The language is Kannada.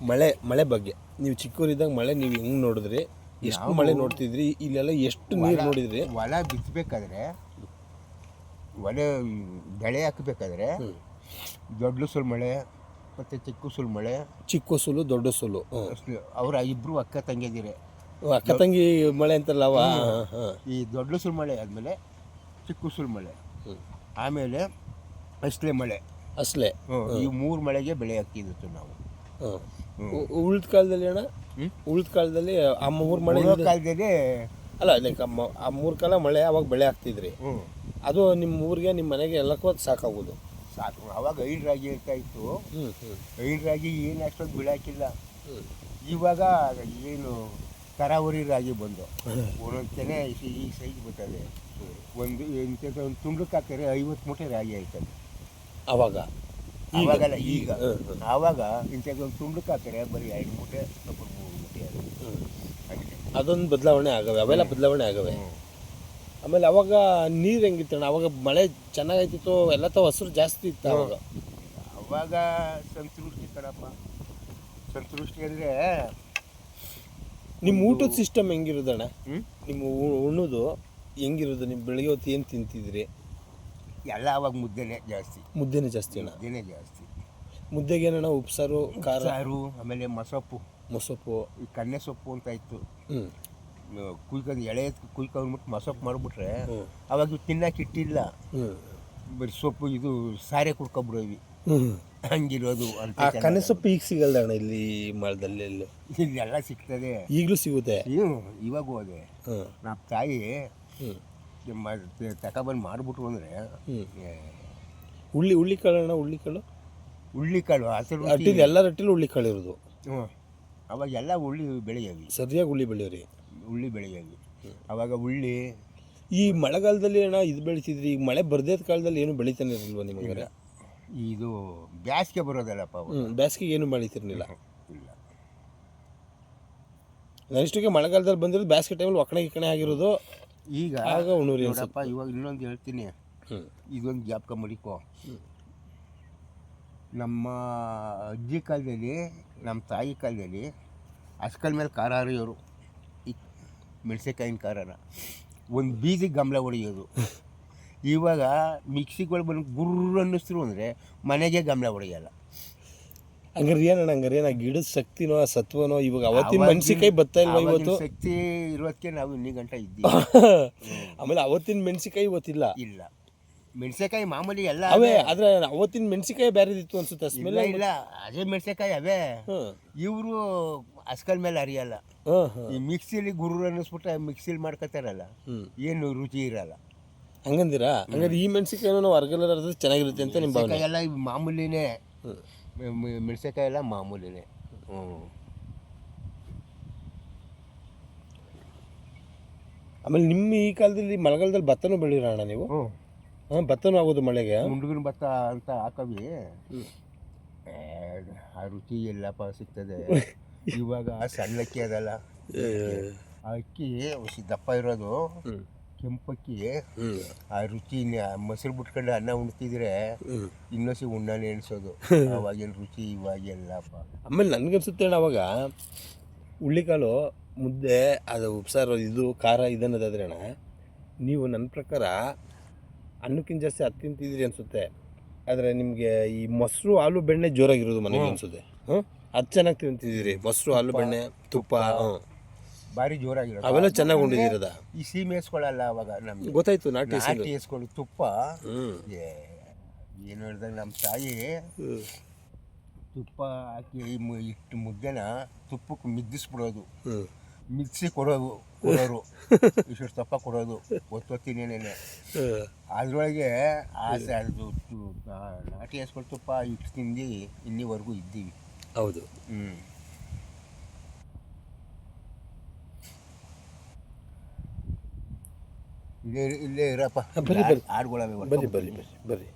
ಮಳೆ ಬಗ್ಗೆ ನೀವು ಚಿಕ್ಕವರಿದ್ದಾಗ ಮಳೆ ನೀವು ಹೆಂಗೆ ನೋಡಿದ್ರಿ, ಎಷ್ಟು ಮಳೆ ನೋಡ್ತಿದ್ರಿ, ಇಲ್ಲೆಲ್ಲ ಎಷ್ಟು ನೀರು ನೋಡಿದ್ರಿ? ಹೊಲ ಬಿತ್ತಬೇಕಾದ್ರೆ, ಒಲೆ ಬೆಳೆ ಹಾಕಬೇಕಾದ್ರೆ ದೊಡ್ಡ ಸುಲ್ ಮಳೆ ಮತ್ತು ಚಿಕ್ಕ ಸುಲ್ ಮಳೆ. ಚಿಕ್ಕ ಸುಲು ದೊಡ್ಡ ಸುಲು ಅವರ ಇಬ್ಬರು ಅಕ್ಕ ತಂಗಿದಿರೆ. ಅಕ್ಕ ತಂಗಿ ಮಳೆ ಅಂತಾರಲ್ಲ ಅವ. ಈ ದೊಡ್ಡ ಸುಲ್ ಮಳೆ ಆದಮೇಲೆ ಚಿಕ್ಕ ಸುಲ್ ಮಳೆ, ಆಮೇಲೆ ಅಸ್ಲೆ ಮಳೆ. ಅಸ್ಲೆ ಈ 3 ಮಳೆಗೆ ಬೆಳೆ ಹಾಕ್ತಿದ್ದು ನಾವು. ಉಳಿದ ಕಾಲದಲ್ಲಿ ಅಣ್ಣ, ಉಳಿದ ಕಾಲದಲ್ಲಿ ಆ 3 ಮಳೆ ಕಾಲದಲ್ಲಿ ಅಲ್ಲ, ಲೈಕ್ ಆ 3 ಕಾಲ ಮಳೆ ಅವಾಗ ಬೆಳೆ ಹಾಕ್ತಿದ್ರಿ. ಅದು ನಿಮ್ಮ ಊರಿಗೆ ನಿಮ್ಮ ಮನೆಗೆ ಎಲ್ಲಕ್ಕೂ ಅದು ಸಾಕಾಗೋದು. ಸಾಕು. ಅವಾಗ 5 ರಾಗಿ ಇರ್ತಾ ಇತ್ತು. 5 ರಾಗಿ ಏನು ಅಷ್ಟೊಂದು ಬೆಳೆ ಇವಾಗ ಏನು ತರಾವರಿ ರಾಗಿ ಬಂದು ಒಂದೊಂದು ತೆನೆ ಈ ಸೈಜ್ ಬರ್ತದೆ. ಒಂದು ತುಂಡಕ್ಕೆ ಹಾಕಿದ್ರೆ 50 ಮೂಟೆ ರಾಗಿ ಆಯ್ತದೆ ಅವಾಗ. ಅವಾಗಲ್ಲ, ಈಗ. ಆವಾಗ ಇಂಥದ್ದೊಂದು ತುಂಡಕ್ಕೆ ಹಾಕಿದ್ರೆ ಬರೀ 2 ಮೂಟೆ 3 ಮೂಟೆ ಅದೊಂದು ಬದಲಾವಣೆ ಆಗವೆ, ಅವೆಲ್ಲ ಬದಲಾವಣೆ ಆಗವೆ. ಆಮೇಲೆ ಅವಾಗ ನೀರು ಹೆಂಗಿತ್ತಣ್ಣ? ಅವಾಗ ಮಳೆ ಚೆನ್ನಾಗೈತಿತ್ತು, ಎಲ್ಲ ಹಸಿರು ಜಾಸ್ತಿ ಇತ್ತು ಅವಾಗ. ಅವಾಗ ಸಂತೃಷ್ಟಿ ಕಣಪ್ಪ. ಸಂತೃಷ್ಟಿ ಅಂದರೆ ನಿಮ್ಮ ಊಟದ ಸಿಸ್ಟಮ್ ಹೆಂಗಿರೋದಣ್ಣ? ನಿಮ್ಮ ಉಣ್ಣೋದು ಹೆಂಗಿರೋದು? ನಿಮ್ಮ ಬೆಳಗ್ಗೆ ಹೊತ್ತು ಏನು ತಿಂತಿದ್ರಿ? ಎಲ್ಲ ಅವಾಗ ಮುದ್ದೆನೇ ಜಾಸ್ತಿ. ಮುದ್ದೆನೇ ಜಾಸ್ತಿ ಅಣ್ಣ? ಮುದ್ದೆನೇ ಜಾಸ್ತಿ. ಮುದ್ದೆಗೆ ಏನಣ್ಣ? ಉಪ್ಸಾರು, ಖಾರ, ಆಮೇಲೆ ಮೊಸಪ್ಪು, ಈ ಕನ್ನೆ ಸೊಪ್ಪು ಅಂತ ಇತ್ತು. ಕುಯ್ಕೊಂಡು ಎಳೆ ಕುಯ್ಕೊಂಡ್ಬಿಟ್ಟು ಮೊಸಪ್ಪು ಮಾಡಿಬಿಟ್ರೆ ಅವಾಗ ತಿನ್ನಕ್ಕೆ ಇಟ್ಟಿಲ್ಲ, ಬರೀ ಸೊಪ್ಪು ಇದು ಸಾರೆ ಕುಡ್ಕೊಬಿಡೋವಿ, ಹಂಗಿರೋದು ಅಂತ. ಕನ್ನೆ ಸೊಪ್ಪು ಈಗ ಸಿಗಲ್ಲ ಅಣ್ಣ ಇಲ್ಲಿ ಮಾಳದಲ್ಲಿ? ಇಲ್ಲೆಲ್ಲ ಸಿಗ್ತದೆ, ಈಗಲೂ ಸಿಗುತ್ತೆ. ಇವಾಗ ಹೋದೆ ನಮ್ಮ ತಾಯಿ ತಗೊಬಂದು ಮಾಡಿಬಿಟ್ರು ಅಂದರೆ ಹುಳ್ಳಿಕಾಳು ಅಣ್ಣ, ಹುಳ್ಳಿಕಾಳು ಅಟ್ಟಿಲಿ ಎಲ್ಲ ರಟ್ಟಿಲು ಹುಳ್ಳಿಕಾಳು ಇರೋದು. ಅವಾಗ ಎಲ್ಲ ಉಳ್ಳಿ ಬೆಳೆಯವಿ, ಸರಿಯಾಗಿ ಹುಳ್ಳಿ ಬೆಳೆಯೋರಿ, ಉಳ್ಳಿ ಬೆಳೆಯವಿ ಅವಾಗ. ಉಳ್ಳಿ ಈ ಮಳೆಗಾಲದಲ್ಲಿ ಅಣ್ಣ ಇದು ಬೆಳಿತಿದ್ರಿ, ಈಗ ಮಳೆ ಬರ್ದೇ ಕಾಲದಲ್ಲಿ ಏನು ಬೆಳಿತಾನೆ ಇರಲಿಲ್ವ ನಿಮಗೆ? ಇದು ಬ್ಯಾಸಿಗೆ ಬರೋದಲ್ಲಪ್ಪ. ಬ್ಯಾಸಿಗೆ ಏನು ಬೆಳಿತಿರ್ಲಿಲ್ಲ? ಇಲ್ಲ. ನೆಕ್ಸ್ಟಿಗೆ ಮಳೆಗಾಲದಲ್ಲಿ ಬಂದಿರೋದು ಬ್ಯಾಸಿಗೆ ಟೈಮಲ್ಲಿ ಒಕ್ಕಣೆ ಆಗಿರೋದು. ಈಗ ಆಗ ಉಣ್ಣೂರಿ ನೋಡಪ್ಪ. ಇವಾಗ ಇನ್ನೊಂದು ಹೇಳ್ತೀನಿ, ಇದೊಂದು ಜ್ಞಾಪಕ ಮಾಡಿಕೋ. ನಮ್ಮ ಅಜ್ಜಿ ಕಾಲದಲ್ಲಿ, ನಮ್ಮ ತಾಯಿ ಕಾಲದಲ್ಲಿ ಅಸ್ಕಲ್ ಮೇಲೆ ಖಾರ ಹರಿಯೋರು, ಈ ಮೆಣಸಿನ್ಕಾಯಿನ ಖಾರನ ಒಂದು ಬೀದಿಗೆ ಗಮಲ ಹೊಡೆಯೋದು. ಇವಾಗ ಮಿಕ್ಸಿಗಳು ಬಂದು ಗುರ್ರ ಅನ್ನಿಸ್ರು ಅಂದರೆ ಮನೆಗೆ ಗಮಲ ಹೊಡೆಯಲ್ಲ. ಹಂಗಾರೆ ಏನಣ್ಣ ಗಿಡದ ಶಕ್ತಿನೋ ಸತ್ವನೋ? ಇವಾಗ ಅವತ್ತಿನ ಮೆಣಸಿನ್ಕಾಯಿ ಬತ್ತಾ ಇಲ್ವಾ ಇವತ್ತು? ಶಕ್ತಿ ಇರೋದಕ್ಕೆ ನಾವು ಇನ್ನೀ ಗಂಟೆ ಇದ್ದೀವಿ. ಆಮೇಲೆ ಅವತ್ತಿನ ಮೆಣಸಿನ್ಕಾಯಿ ಇವತ್ತಿಲ್ಲ. ಇಲ್ಲ, ಮೆಣಸಿನ್ಕಾಯಿ ಮಾಮೂಲಿ ಎಲ್ಲ ಅವೇ, ಆದ್ರೆ ಅವತ್ತಿನ ಮೆಣಸಿನ್ಕಾಯಿ ಬೇರೆ ಇತ್ತು ಅನ್ಸುತ್ತೆ. ಸ್ಮೆಲ್ ಇಲ್ಲ, ಅದೇ ಮೆಣಸಿನ್ಕಾಯಿ ಅವೇ. ಇವರು ಅಸ್ಕಲ್ ಮೇಲೆ ಅರಿಯಲ್ಲ. ಈ ಮಿಕ್ಸಿಲಿ ಗುರು ಅನ್ನಿಸ್ಬಿಟ್ರೆ ಮಿಕ್ಸಿಲಿ ಮಾಡ್ಕೊತಾರಲ್ಲ, ಏನು ರುಚಿ ಇರಲ್ಲ. ಹಂಗಂದಿರಾ? ಹಂಗಾದ್ರೆ ಈ ಮೆಣಸಿನ್ಕಾಯಿ ನಾವು ಹೊರಗೆಲ್ಲ ಚೆನ್ನಾಗಿರುತ್ತೆ ಅಂತ ನಿಮ್ಮ ಭಾವನೆ? ಎಲ್ಲ ಮಾಮೂಲಿನೇ, ಮೆಣಸಿನ್ಕಾಯಿ ಎಲ್ಲ ಮಾಮೂಲಿನೇ. ಆಮೇಲೆ ನಿಮ್ಮ ಈ ಕಾಲದಲ್ಲಿ ಮಳೆಗಾಲದಲ್ಲಿ ಭತ್ತನೂ ಬೆಳೀರೋಣ ನೀವು? ಭತ್ತನೂ ಆಗೋದು ಮಳೆಗೆ? ಮುಂಡುಗಿನ ಭತ್ತ ಅಂತ ಹಾಕವಿ, ಆ ರುಚಿ ಎಲ್ಲಪ್ಪ ಸಿಗ್ತದೆ. ಇವಾಗ ಸಣ್ಣ ಅಕ್ಕಿ ಅದಲ್ಲ, ಆ ಅಕ್ಕಿ ದಪ್ಪ ಇರೋದು, ಕೆಂಪಕ್ಕಿ, ಆ ರುಚಿ ಮೊಸರು ಬಿಟ್ಕೊಂಡು ಅನ್ನ ಉಣ್ತಿದ್ರೆ ಇನ್ನೊಸಿ ಉಣ್ಣನೆ ಎಣಿಸೋದು. ಅವಾಗಿನ ರುಚಿ ಇವಾಗೆಲ್ಲಪ್ಪ. ಆಮೇಲೆ ನನಗನ್ಸುತ್ತೆ ಅಣ್ಣ, ಅವಾಗ ಹುಳ್ಳಿಕಾಳು ಮುದ್ದೆ, ಅದು ಉಪ್ಸಾರು, ಇದು ಖಾರ ಇದನ್ನದಾದ್ರೆ ಅಣ್ಣ, ನೀವು ನನ್ನ ಪ್ರಕಾರ ಅನ್ನಕ್ಕಿಂತ ಜಾಸ್ತಿ ಅದು ತಿಂತಿದ್ರಿ ಅನಿಸುತ್ತೆ. ಆದರೆ ನಿಮಗೆ ಈ ಮೊಸರು ಹಾಲು ಬೆಣ್ಣೆ ಜೋರಾಗಿರೋದು ಮನೆಗೆ ಅನಿಸುತ್ತೆ. ಅದು ಚೆನ್ನಾಗಿ ತಿಂತಿದ್ದೀರಿ, ಮೊಸರು ಹಾಲು ಬೆಣ್ಣೆ ತುಪ್ಪ ಭಾರಿ ಜೋರಾಗಿರೋದು. ಅವೆಲ್ಲ ಚೆನ್ನಾಗಿ ಉಂಡಿದ್ದೀರದ. ಈ ಸೀಮೆ ಎಸ್ಕೊಳ್ಳಲ್ಲ ಅವಾಗ ನಮ್ಗೆ. ಗೊತ್ತಾಯ್ತು, ನಾಟಿ ಎಸ್ಕೊಳ್ಳಿ ತುಪ್ಪ. ಏನು ಹೇಳ್ದಾಗ ನಮ್ಮ ತಾಯಿ ತುಪ್ಪ ಹಾಕಿ ಇಟ್ಟು ಮುದ್ದೆನ ತುಪ್ಪಕ್ಕೆ ಮಿದ್ದಿಸ್ಬಿಡೋದು, ಮಿಕ್ಸಿ ಕೊಡೋರು ಇಷ್ಟು ತಪ್ಪ ಕೊಡೋದು ಒತ್ತೊತ್ತಿನೇನೆ. ಅದರೊಳಗೆ ಅದು ನಾಟಿ ಹಸ್ಕೊಳ್ ತುಪ್ಪ ಇಟ್ಟು ತಿಂದು ಇನ್ನೀವರೆಗೂ ಇದ್ದೀವಿ. ಹೌದು. ಇಲ್ಲೇ ಇರಪ್ಪ. ಬರ್ರಿ ಆಡ್ಗೊಳವೆ. ಬರ್ರಿ.